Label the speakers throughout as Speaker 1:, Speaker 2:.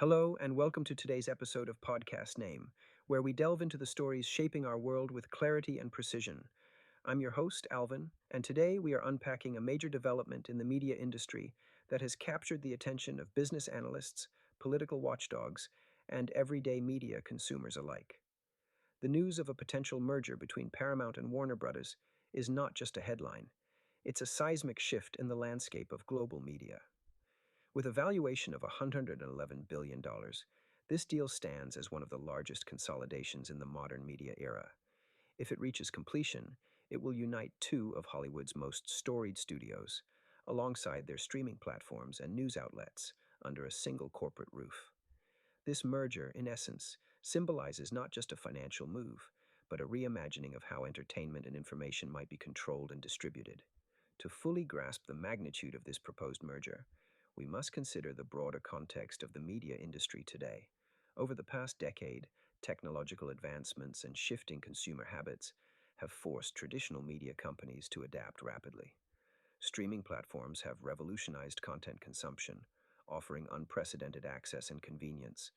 Speaker 1: Hello, and welcome to today's episode of Podcast Name, where we delve into the stories shaping our world with clarity and precision. I'm your host, Alvin, and today we are unpacking a major development in the media industry that has captured the attention of business analysts, political watchdogs, and everyday media consumers alike. The news of a potential merger between Paramount and Warner Bros. Is not just a headline, it's a seismic shift in the landscape of global media. With a valuation of $111 billion, this deal stands as one of the largest consolidations in the modern media era. If it reaches completion, it will unite two of Hollywood's most storied studios, alongside their streaming platforms and news outlets, under a single corporate roof. This merger, in essence, symbolizes not just a financial move, but a reimagining of how entertainment and information might be controlled and distributed. To fully grasp the magnitude of this proposed merger, we must consider the broader context of the media industry today. Over the past decade, technological advancements and shifting consumer habits have forced traditional media companies to adapt rapidly. Streaming platforms have revolutionized content consumption, offering unprecedented access and convenience,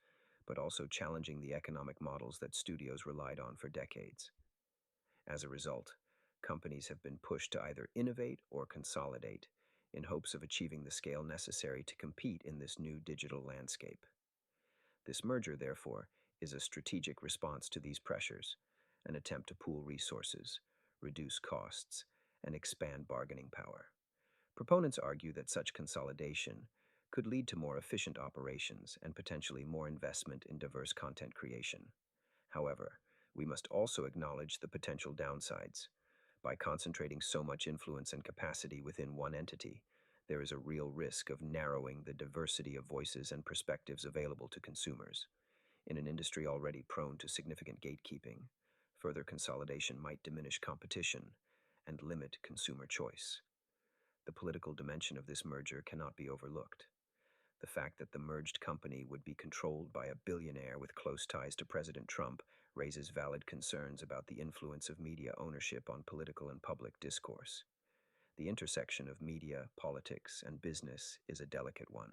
Speaker 1: but also challenging the economic models that studios relied on for decades. As a result, companies have been pushed to either innovate or consolidate in hopes of achieving the scale necessary to compete in this new digital landscape. This merger, therefore, is a strategic response to these pressures, an attempt to pool resources, reduce costs, and expand bargaining power. Proponents argue that such consolidation could lead to more efficient operations and potentially more investment in diverse content creation. However, we must also acknowledge the potential downsides. By concentrating so much influence and capacity within one entity, there is a real risk of narrowing the diversity of voices and perspectives available to consumers. In an industry already prone to significant gatekeeping, further consolidation might diminish competition and limit consumer choice. The political dimension of this merger cannot be overlooked. The fact that the merged company would be controlled by a billionaire with close ties to President Trump raises valid concerns about the influence of media ownership on political and public discourse. The intersection of media, politics, and business is a delicate one,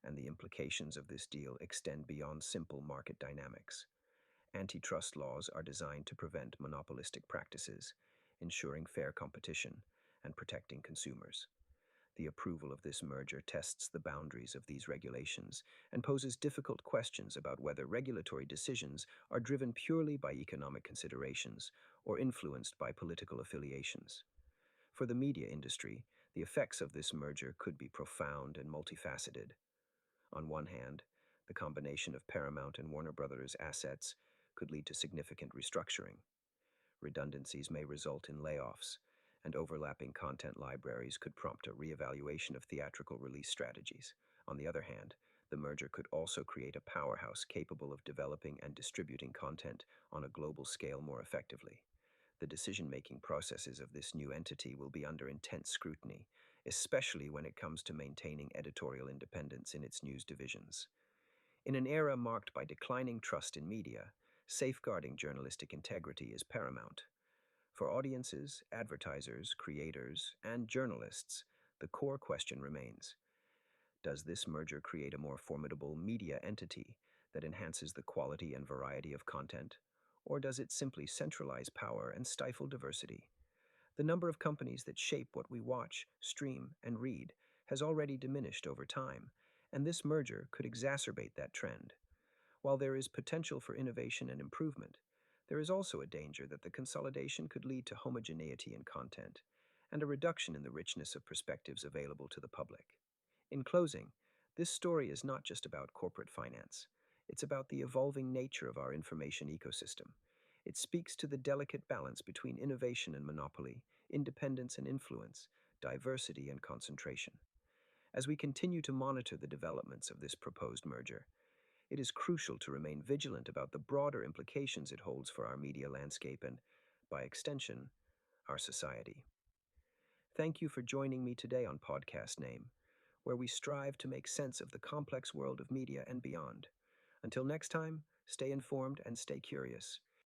Speaker 1: and the implications of this deal extend beyond simple market dynamics. Antitrust laws are designed to prevent monopolistic practices, ensuring fair competition and protecting consumers. The approval of this merger tests the boundaries of these regulations and poses difficult questions about whether regulatory decisions are driven purely by economic considerations or influenced by political affiliations. For the media industry, the effects of this merger could be profound and multifaceted. On one hand, the combination of Paramount and Warner Bros. Assets could lead to significant restructuring. Redundancies may result in layoffs, and overlapping content libraries could prompt a reevaluation of theatrical release strategies. On the other hand, the merger could also create a powerhouse capable of developing and distributing content on a global scale more effectively. The decision-making processes of this new entity will be under intense scrutiny, especially when it comes to maintaining editorial independence in its news divisions. In an era marked by declining trust in media, safeguarding journalistic integrity is paramount. For audiences, advertisers, creators, and journalists, the core question remains: does this merger create a more formidable media entity that enhances the quality and variety of content, or does it simply centralize power and stifle diversity? The number of companies that shape what we watch, stream, and read has already diminished over time, and this merger could exacerbate that trend. While there is potential for innovation and improvement, there is also a danger that the consolidation could lead to homogeneity in content and a reduction in the richness of perspectives available to the public. In closing, this story is not just about corporate finance. It's about the evolving nature of our information ecosystem. It speaks to the delicate balance between innovation and monopoly, independence and influence, diversity and concentration. As we continue to monitor the developments of this proposed merger, it is crucial to remain vigilant about the broader implications it holds for our media landscape and, by extension, our society. Thank you for joining me today on Podcast Name, where we strive to make sense of the complex world of media and beyond. Until next time, stay informed and stay curious.